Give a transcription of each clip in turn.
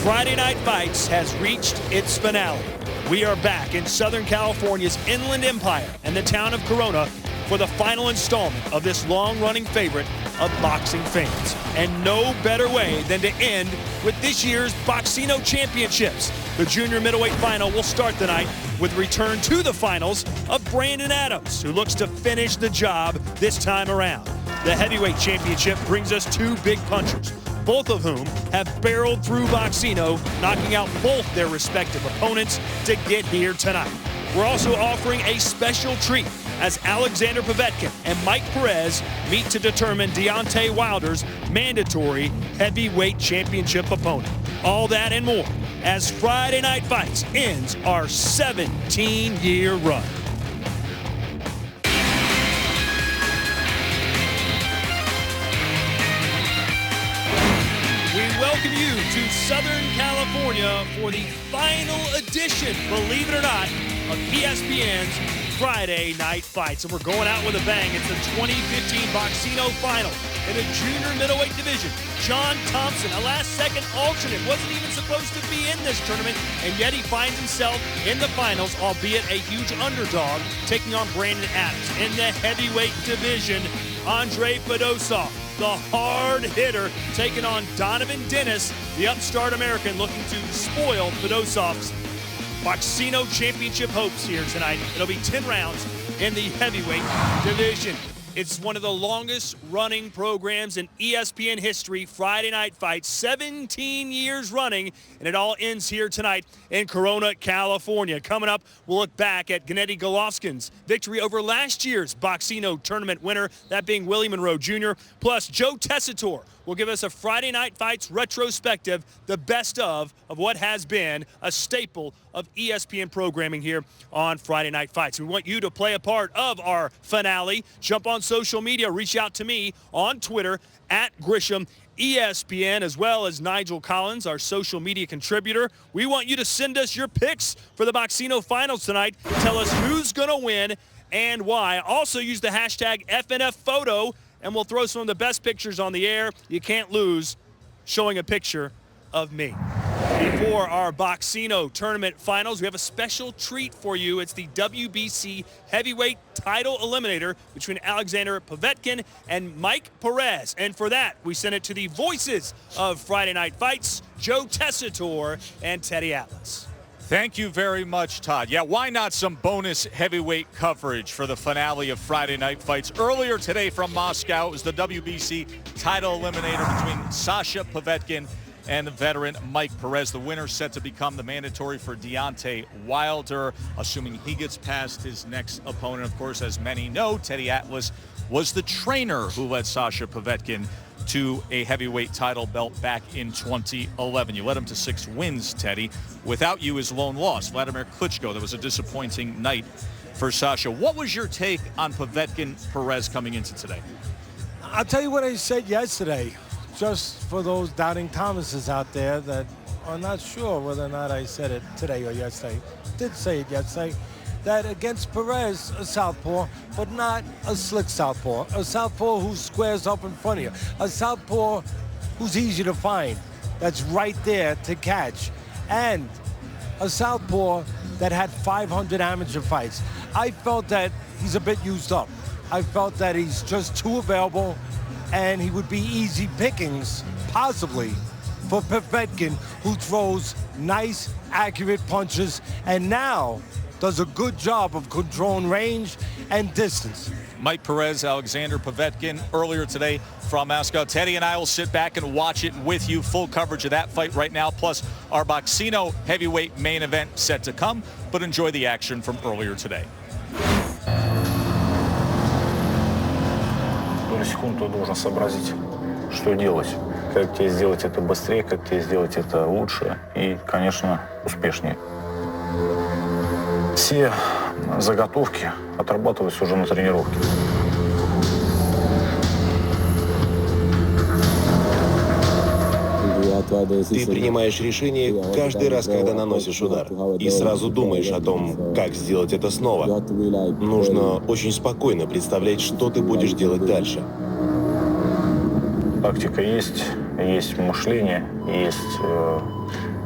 Friday Night Fights has reached its finale. We are back in Southern California's Inland Empire and the town of Corona for the final installment of this long-running favorite of boxing fans. And no better way than to end with this year's Boxino Championships. The junior middleweight final will start tonight with return to the finals of Brandon Adams, who looks to finish the job this time around. The heavyweight championship brings us two big punchers, both of whom have barreled through Boxino, knocking out both their respective opponents to get here tonight. We're also offering a special treat as Alexander Povetkin and Mike Perez meet to determine Deontay Wilder's mandatory heavyweight championship opponent. All that and more as Friday Night Fights ends our 17-year run. Welcome you to Southern California for the final edition, believe it or not, of ESPN's Friday Night Fights. And we're going out with a bang. It's the 2015 Boxino Final in the junior middleweight division. John Thompson, a last-second alternate, wasn't even supposed to be in this tournament, and yet he finds himself in the finals, albeit a huge underdog, taking on Brandon Adams. In the heavyweight division, Andre Fedosov, the hard hitter, taking on Donovan Dennis, the upstart American, looking to spoil Fedosov's Boxino Championship hopes here tonight. It'll be 10 rounds in the heavyweight division. It's one of the longest running programs in ESPN history, Friday Night Fights, 17 years running, and it all ends here tonight in Corona, California. Coming up, we'll look back at Gennady Golovkin's victory over last year's Boxino tournament winner, that being Willie Monroe Jr., plus Joe Tessitore will give us a Friday Night Fights retrospective, the best of what has been a staple of ESPN programming here on Friday Night Fights. We want you to play a part of our finale. Jump on social media, reach out to me on Twitter at Grisham ESPN, as well as Nigel Collins, our social media contributor. We want you to send us your picks for the Boxino Finals tonight. Tell us who's going to win and why. Also use the hashtag FNFphoto, and we'll throw some of the best pictures on the air. You can't lose showing a picture of me. For our Boxino tournament finals, we have a special treat for you. It's the WBC heavyweight title eliminator between Alexander Povetkin and Mike Perez. And for that, we send it to the voices of Friday Night Fights, Joe Tessitore and Teddy Atlas. Thank you very much, Todd. Yeah, why not some bonus heavyweight coverage for the finale of Friday Night Fights? Earlier today from Moscow, it was the WBC title eliminator between Sasha Povetkin and the veteran Mike Perez. The winner set to become the mandatory for Deontay Wilder, assuming he gets past his next opponent. Of course, as many know, Teddy Atlas was the trainer who led Sasha Povetkin to a heavyweight title belt back in 2011. You led him to 6 wins, Teddy. Without you, his lone loss, Vladimir Klitschko. That was a disappointing night for Sasha. What was your take on Povetkin-Perez coming into today? I'll tell you what I said yesterday, just for those doubting Thomases out there that are not sure whether or not I said it today or yesterday. Did say it yesterday, that against Perez, a southpaw, but not a slick southpaw. A southpaw who squares up in front of you. A southpaw who's easy to find, that's right there to catch. And a southpaw that had 500 amateur fights. I felt that he's a bit used up. I felt that he's just too available, and he would be easy pickings, possibly, for Povetkin, who throws nice, accurate punches, and now does a good job of controlling range and distance. Mike Perez, Alexander Povetkin, earlier today from Moscow. Teddy and I will sit back and watch it with you. Full coverage of that fight right now, plus our Boxino heavyweight main event set to come. But enjoy the action from earlier today. На секунду должен сообразить, что делать. Как тебе сделать это быстрее, как тебе сделать это лучше и, конечно, успешнее. Все заготовки отрабатываются уже на тренировке. Ты принимаешь решение каждый раз, когда наносишь удар, и сразу думаешь о том, как сделать это снова. Нужно очень спокойно представлять, что ты будешь делать дальше. Тактика есть мышление, есть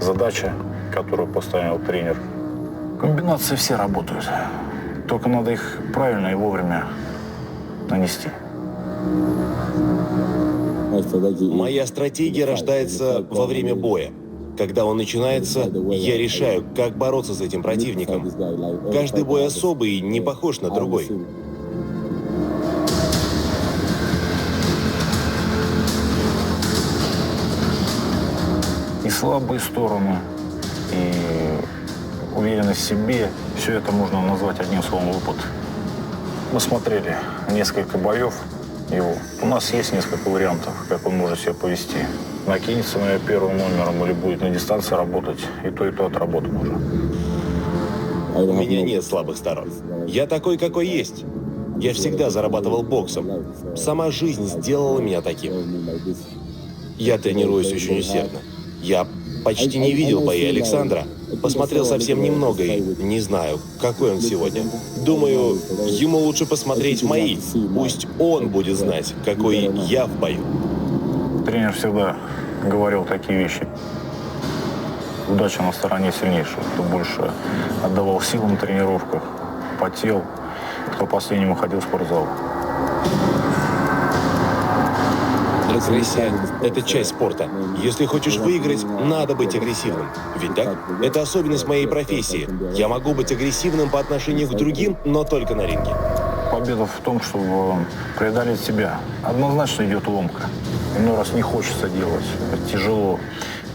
задача, которую поставил тренер. Комбинации все работают. Только надо их правильно и вовремя нанести. Моя стратегия рождается во время боя. Когда он начинается, я решаю, как бороться с этим противником. Каждый бой особый и не похож на другой. И слабые стороны, и уверенность в себе, все это можно назвать одним словом опыт. Мы смотрели несколько боев его. У нас есть несколько вариантов, как он может себя повести. Накинется на меня первым номером или будет на дистанции работать, и то отработаем уже. У меня нет слабых сторон. Я такой, какой есть. Я всегда зарабатывал боксом. Сама жизнь сделала меня таким. Я тренируюсь очень усердно. Я почти не видел бои Александра. Посмотрел совсем немного и не знаю, какой он сегодня. Думаю, ему лучше посмотреть мои. Пусть он будет знать, какой я в бою. Тренер всегда говорил такие вещи. Удача на стороне сильнейшего. Кто больше отдавал силу на тренировках, потел, кто последним уходил в спортзал. Агрессия – это часть спорта. Если хочешь выиграть, надо быть агрессивным. Ведь так? Это особенность моей профессии. Я могу быть агрессивным по отношению к другим, но только на ринге. Победа в том, чтобы преодолеть себя. Однозначно идет ломка. Иной раз не хочется делать. Это тяжело,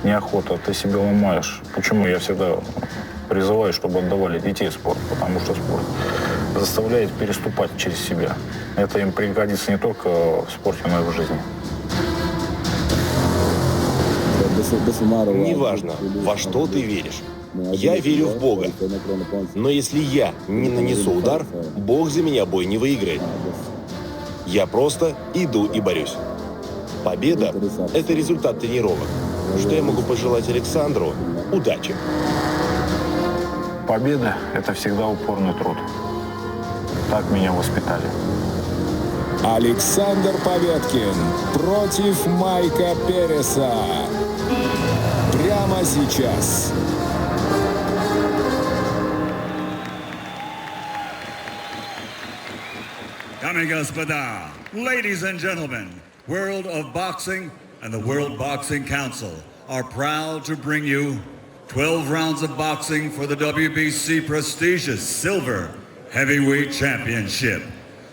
неохота, ты себя ломаешь. Почему я всегда призываю, чтобы отдавали детей в спорт? Потому что спорт заставляет переступать через себя. Это им пригодится не только в спорте, но и в жизни. Неважно, во что ты веришь. Я верю в Бога. Но если я не нанесу удар, Бог за меня бой не выиграет. Я просто иду и борюсь. Победа – это результат тренировок. Что я могу пожелать Александру? Удачи. Победа – это всегда упорный труд. Так меня воспитали. Александр Поветкин против Майка Переса. Прямо сейчас. Дамы и господа, ladies and gentlemen, World of Boxing and the World Boxing Council are proud to bring you 12 rounds of boxing for the WBC prestigious Silver Heavyweight Championship.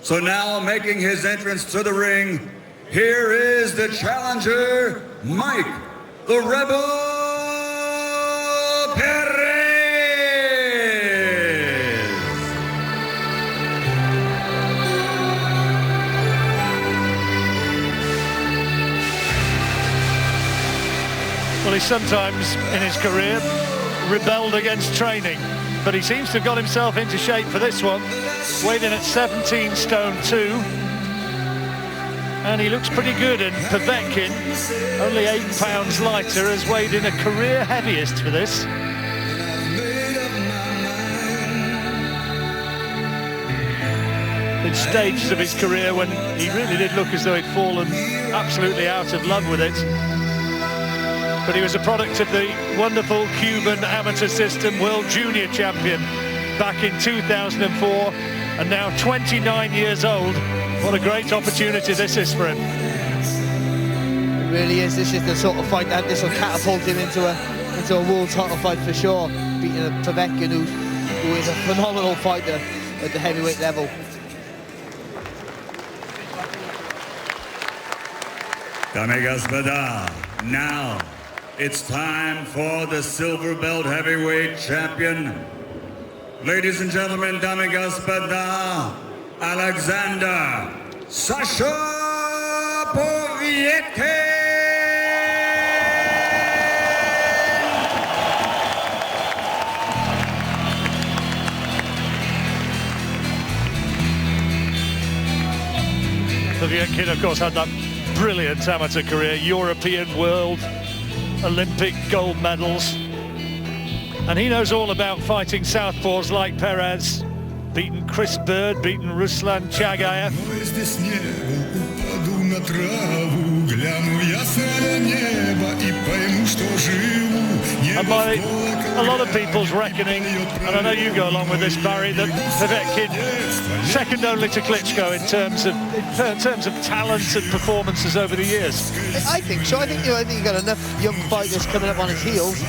So now, making his entrance to the ring, here is the challenger, Mike the Rebel Perez. Well, he sometimes in his career rebelled against training, but he seems to have got himself into shape for this one. Weighed in at 17 stone 2, and he looks pretty good. And Povetkin, only 8 pounds lighter, has weighed in a career heaviest for this. In stages of his career when he really did look as though he'd fallen absolutely out of love with it. But he was a product of the wonderful Cuban amateur system, world junior champion back in 2004, and now 29 years old. What a great opportunity this is for him. It really is. This is the sort of fight that this will catapult him into a world title fight for sure. Beating a Povetkin who is a phenomenal fighter at the heavyweight level. Дамы и господа, now it's time for the silver belt heavyweight champion. Ladies and gentlemen, дамы и господа, Alexander Sasha Povetkin. Povetkin, of course, had that brilliant amateur career, European, world, Olympic gold medals. And he knows all about fighting southpaws like Perez. Beaten Chris Bird, beaten Ruslan Chagayev. Гляну я с небо и пойму, что живу. And by a lot of people's reckoning, and I know you go along with this, Barry, that Povetkin, second only to Klitschko in terms of talent and performances over the years. I think so. I think you've got enough young fighters coming up on his heels.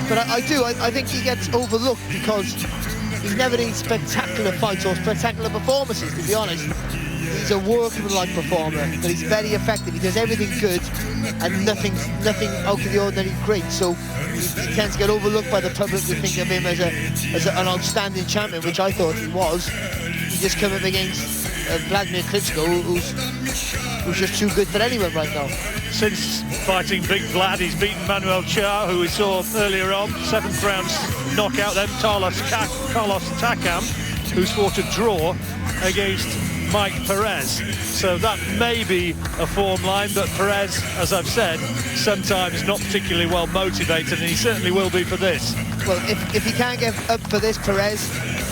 But I think he gets overlooked because he's never in spectacular fights or spectacular performances, to be honest. He's a workmanlike performer, but he's very effective. He does everything good and nothing out of the ordinary great. So he tends to get overlooked by the public. We think of him as an outstanding champion, which I thought he was. He just come up against Vladimir Klitschko, who's just too good for anyone right now. Since fighting Big Vlad, he's beaten Manuel Chao, who we saw earlier on, 7th round knockout, then Carlos Takam, who's fought a draw against Mike Perez. So that may be a form line, but Perez, as I've said, sometimes not particularly well motivated, and he certainly will be for this. Well, if he can't get up for this, Perez,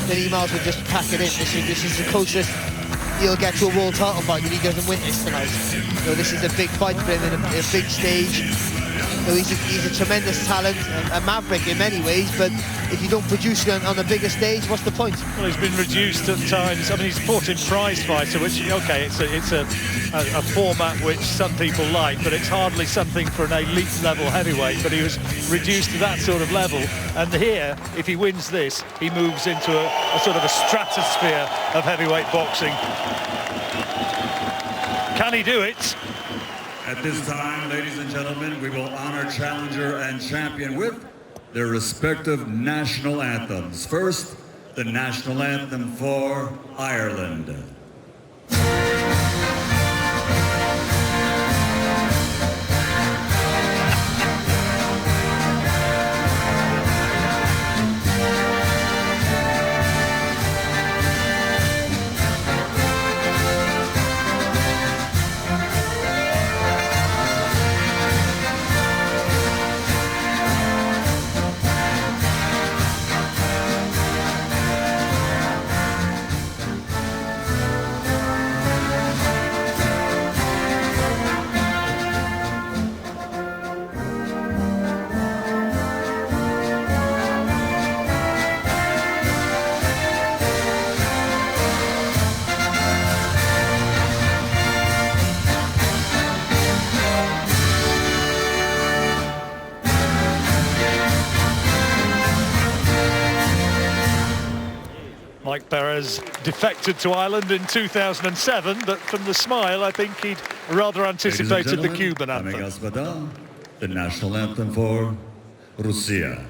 then he might as well just pack it in. This is the closest he'll get to a world title fight if he doesn't win this tonight. So this is a big fight for him in a big stage. So he's a tremendous talent, a maverick in many ways, but if you don't produce on a bigger stage, what's the point? Well, he's been reduced at times. I mean, he's fought in prize fighter, which, okay, it's a format which some people like, but it's hardly something for an elite level heavyweight, but he was reduced to that sort of level. And here, if he wins this, he moves into a sort of a stratosphere of heavyweight boxing. Can he do it? At this time, ladies and gentlemen, we will honor challenger and champion with their respective national anthems. First, the national anthem for Ireland. Mike Perez defected to Ireland in 2007, but from the smile, I think he'd rather anticipated the Cuban anthem. The national anthem for Russia.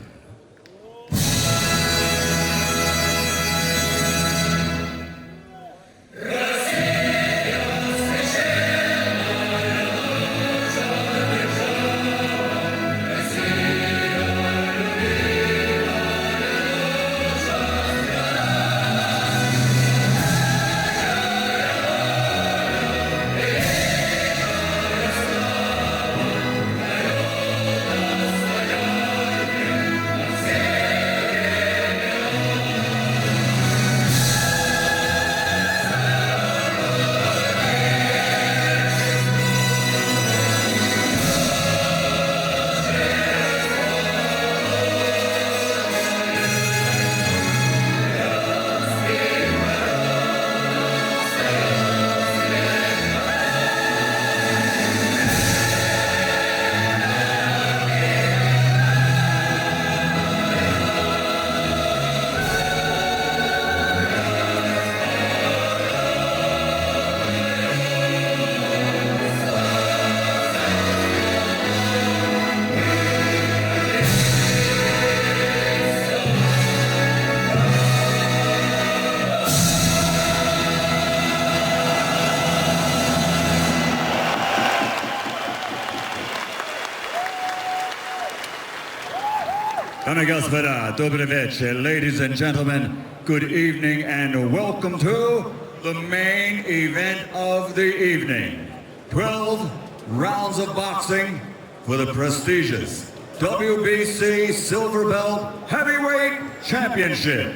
Ladies and gentlemen, good evening and welcome to the main event of the evening. 12 rounds of boxing for the prestigious WBC Silver Belt Heavyweight Championship.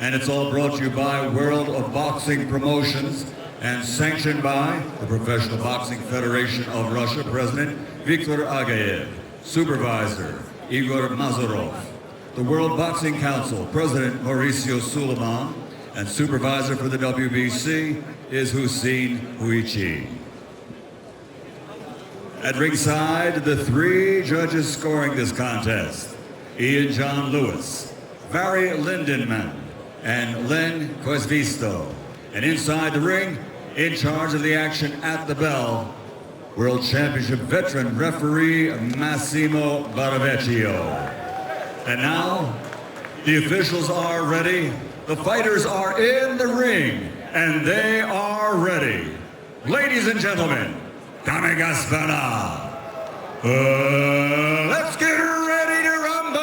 And it's all brought to you by World of Boxing Promotions and sanctioned by the Professional Boxing Federation of Russia, President Viktor Agayev, Supervisor Igor Mazarov. The World Boxing Council President Mauricio Suleiman and Supervisor for the WBC is Hussein Huichi. At ringside, the three judges scoring this contest: Ian John Lewis, Barry Lindenman, and Len Cosvisto. And inside the ring, in charge of the action at the bell, World Championship veteran referee Massimo Baravecchio. And now, the officials are ready, the fighters are in the ring, and they are ready. Ladies and gentlemen, Dame Gaspara, let's get ready to rumble!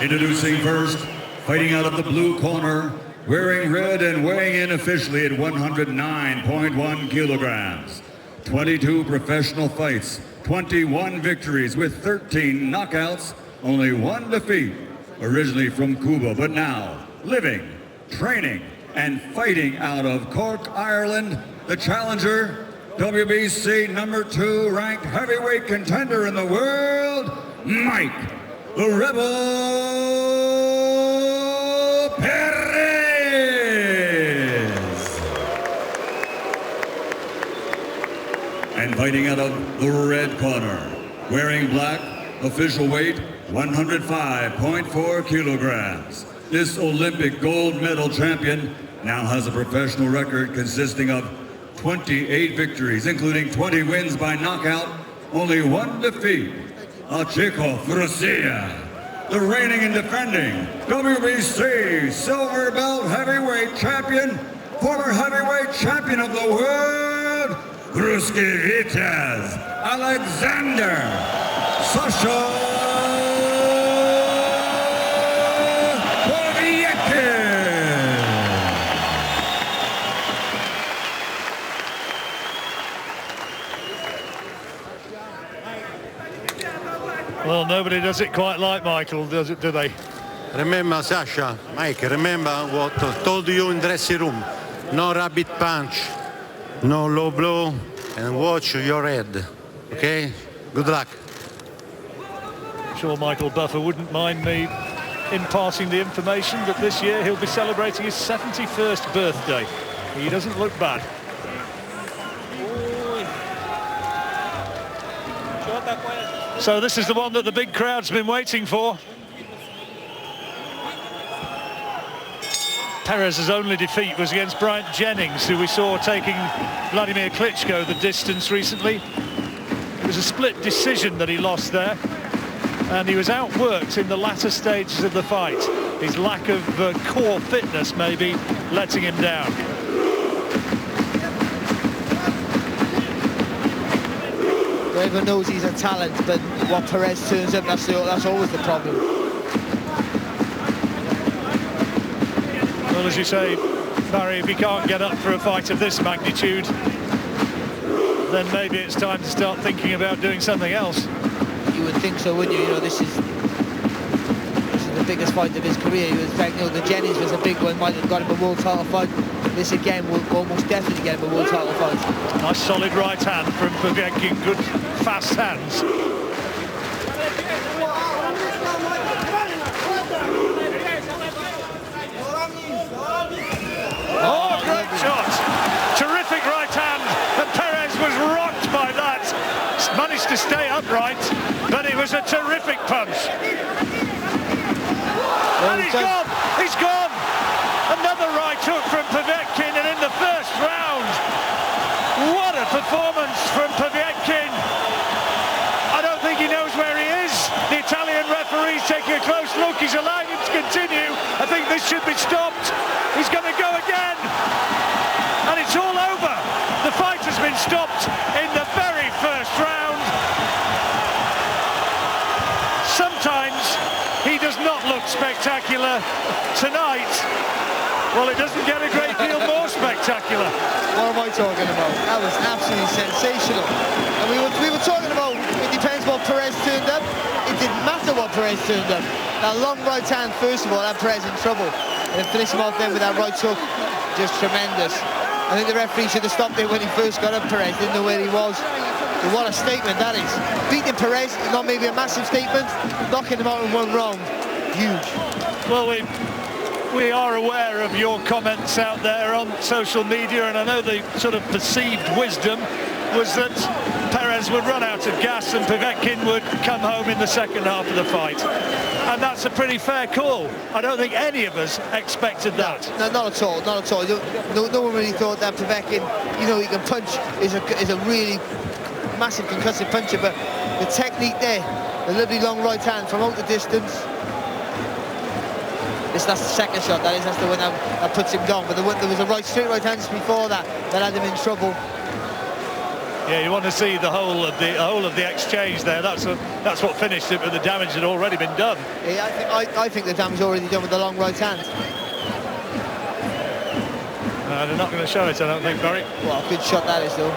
Introducing first, fighting out of the blue corner, wearing red and weighing in officially at 109.1 kilograms. 22 professional fights, 21 victories with 13 knockouts, only one defeat. Originally from Cuba, but now living, training, and fighting out of Cork, Ireland, the challenger, WBC #2 ranked heavyweight contender in the world, Mike the Rebel Perez. And fighting out of the red corner, wearing black, official weight 105.4 kilograms. This Olympic gold medal champion now has a professional record consisting of 28 victories, including 20 wins by knockout, only one defeat. Chico Frusia, the reigning and defending WBC silver belt heavyweight champion, former heavyweight champion of the world, Bruskivitas, Alexander Sasha Povetkin. Well, nobody does it quite like Michael, do they? Remember, Sasha, Mike, remember what I told you in dressing room. No rabbit punch, no low blow, and watch your head, okay? Good luck. I'm sure Michael Buffer wouldn't mind me imparting the information that this year he'll be celebrating his 71st birthday. He doesn't look bad. So this is the one that the big crowd's been waiting for. Perez's only defeat was against Bryant Jennings, who we saw taking Vladimir Klitschko the distance recently. It was a split decision that he lost there, and he was outworked in the latter stages of the fight. His lack of core fitness maybe letting him down. Everyone knows he's a talent, but what Perez turns up, that's always the problem. Well, as you say, Barry, if he can't get up for a fight of this magnitude, then maybe it's time to start thinking about doing something else. You would think so, wouldn't you? You know, this is the biggest fight of his career. He was, you know, the Jennings was a big one, might have got him a world title fight. This again will almost definitely get him a world title fight. Nice solid right hand from Povetkin, good fast hands. Oh, great shot! Terrific right hand, and Perez was rocked by that. Managed to stay upright, but it was a terrific punch. And he's gone! He's gone! Another right hook from Povetkin, and in the first round, what a performance from Povetkin. I don't think he knows where he is. The Italian referee's taking a close look. He's allowing him to continue. I think this should be stopped. He's going to go again. And it's all over. The fight has been stopped in the very first round. Sometimes he does not look spectacular. Tonight, well, it doesn't get a great deal more spectacular. What am I talking about? That was absolutely sensational. And we were talking about, it depends what Perez turned up. It didn't matter what Perez turned up. That long right hand, first of all, had Perez in trouble. And then finish him off then with that right hook, just tremendous. I think the referee should have stopped it when he first got up. Perez didn't know where he was. But what a statement that is. Beating Perez, not maybe a massive statement, knocking him out in one round, huge. Well, we are aware of your comments out there on social media, and I know the sort of perceived wisdom was that Perez would run out of gas and Povetkin would come home in the second half of the fight. And that's a pretty fair call. I don't think any of us expected that. No, not at all, not at all. No one really thought that Povetkin, you know, he can punch, is a really massive concussive puncher, but the technique there, the lovely long right hand from out the distance. That's the second shot, that is. That's the one that puts him down. But there was a straight right hand just before that had him in trouble. Yeah, you want to see the whole of the exchange there. That's what finished it, but the damage had already been done. Yeah, I think the damage already done with the long right hand. No, they're not going to show it, I don't think, Barry. Well, good shot that is, though.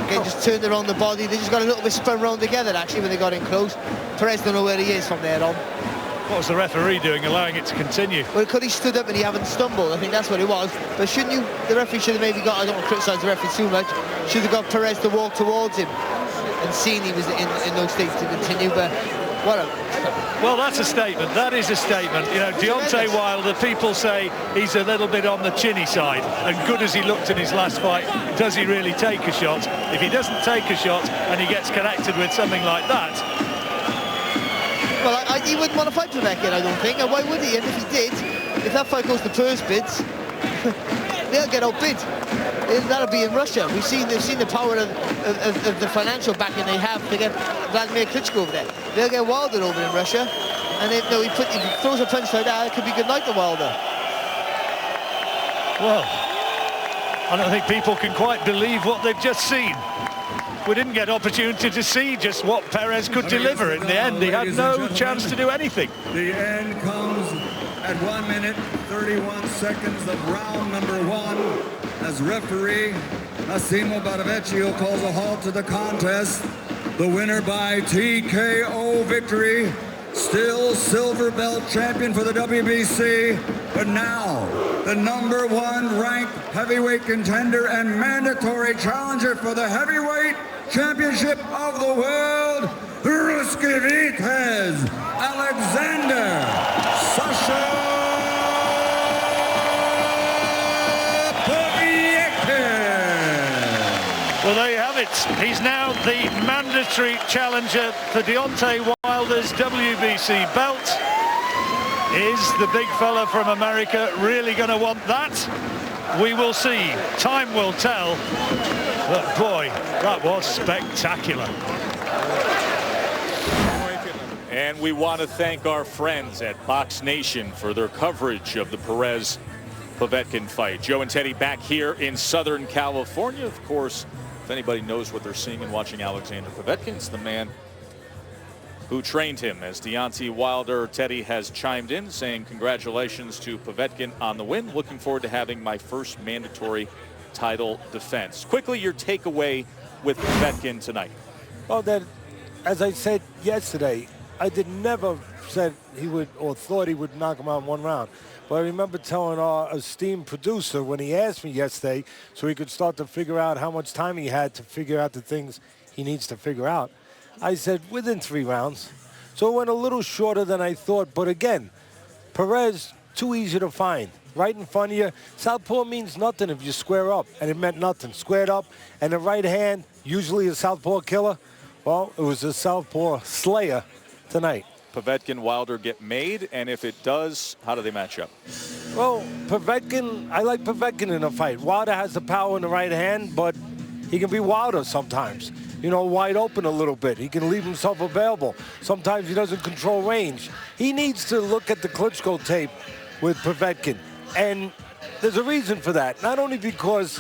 Again, just turned around the body. They just got a little bit spun round together, actually, when they got in close. Perez don't know where he is from there on. What was the referee doing, allowing it to continue? Well, because he stood up and he haven't stumbled. I think that's what it was. But shouldn't you, the referee should have maybe got, I don't want to criticise the referee too much, should have got Perez to walk towards him and seen he was in no state to continue. But what a... Well, that's a statement. That is a statement. You know, Deontay Wilder, people say he's a little bit on the chinny side. And good as he looked in his last fight, does he really take a shot? If he doesn't take a shot and he gets connected with something like that... Well, he wouldn't want to fight Povetkin, I don't think. And why would he? And if he did, if that fight goes to purse bids, they'll get outbid. That'll be in Russia. They've seen the power of the financial backing they have to get Vladimir Klitschko over there. They'll get Wilder over in Russia. And if he throws a punch like that, it could be good night to Wilder. Well, I don't think people can quite believe what they've just seen. We didn't get opportunity to see just what Perez could deliver. In the end, he had no chance to do anything. The end comes at 1 minute, 31 seconds of round number 1 as referee Massimo Barravecchio calls a halt to the contest. The winner by TKO victory, still silver belt champion for the WBC, but now the #1 ranked heavyweight contender and mandatory challenger for the heavyweight championship of the world, Ruskivites, Alexander Sasha Povetkin. Well, there you have it. He's now the mandatory challenger for Deontay Wilder's WBC belt. Is the big fella from America really going to want that? We will see. Time will tell. But boy, that was spectacular. And we want to thank our friends at Box Nation for their coverage of the Perez Povetkin fight. Joe and Teddy back here in Southern California. Of course, if anybody knows what they're seeing and watching Alexander Povetkin, it's the man who trained him. As Deontay Wilder, Teddy has chimed in saying congratulations to Povetkin on the win. Looking forward to having my first mandatory title defense. Quickly, your takeaway with Povetkin tonight. Well, that, as I said yesterday, I never said he would or thought he would knock him out in 1 round. But I remember telling our esteemed producer when he asked me yesterday so he could start to figure out how much time he had to figure out the things he needs to figure out. I said within 3 rounds. So it went a little shorter than I thought. But again, Perez, too easy to find. Right in front of you. Southpaw means nothing if you square up. And it meant nothing. Squared up. And the right hand, usually a southpaw killer. Well, it was a southpaw slayer tonight. Povetkin, Wilder get made, and if it does, how do they match up? Well, Povetkin, I like Povetkin in a fight. Wilder has the power in the right hand, but he can be Wilder sometimes. You know, wide open a little bit. He can leave himself available. Sometimes he doesn't control range. He needs to look at the Klitschko tape with Povetkin. And there's a reason for that. Not only because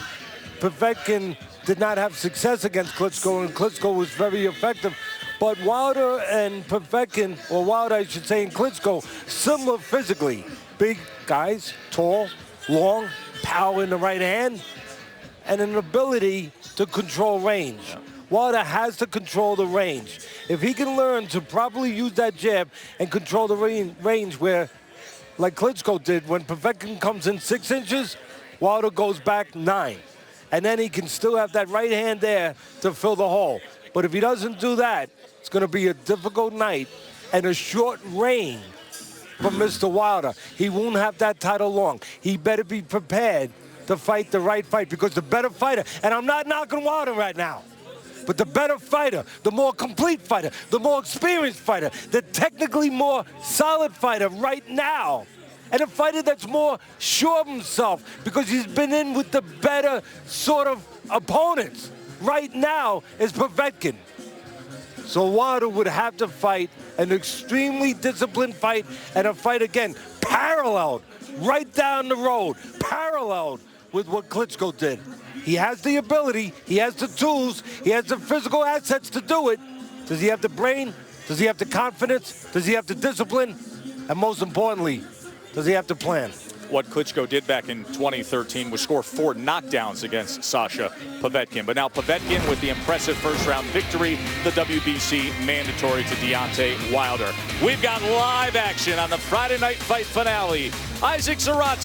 Povetkin did not have success against Klitschko, and Klitschko was very effective, but Wilder and Povetkin, or Wilder, I should say, and Klitschko, similar physically. Big guys, tall, long, power in the right hand, and an ability to control range. Wilder has to control the range. If he can learn to properly use that jab and control the range where, like Klitschko did, when Povetkin comes in 6 inches, Wilder goes back 9. And then he can still have that right hand there to fill the hole. But if he doesn't do that, it's going to be a difficult night and a short reign for Mr. Wilder. He won't have that title long. He better be prepared to fight the right fight, because the better fighter, and I'm not knocking Wilder right now, but the better fighter, the more complete fighter, the more experienced fighter, the technically more solid fighter right now, and a fighter that's more sure of himself because he's been in with the better sort of opponents right now is Povetkin. So Wilder would have to fight an extremely disciplined fight, and a fight, again, paralleled, right down the road, paralleled with what Klitschko did. He has the ability, he has the tools, he has the physical assets to do it. Does he have the brain? Does he have the confidence? Does he have the discipline? And most importantly, does he have the plan? What Klitschko did back in 2013 was score 4 knockdowns against Sasha Povetkin. But now Povetkin with the impressive first-round victory, the WBC mandatory to Deontay Wilder. We've got live action on the Friday Night Fight finale. Isaac Zarate.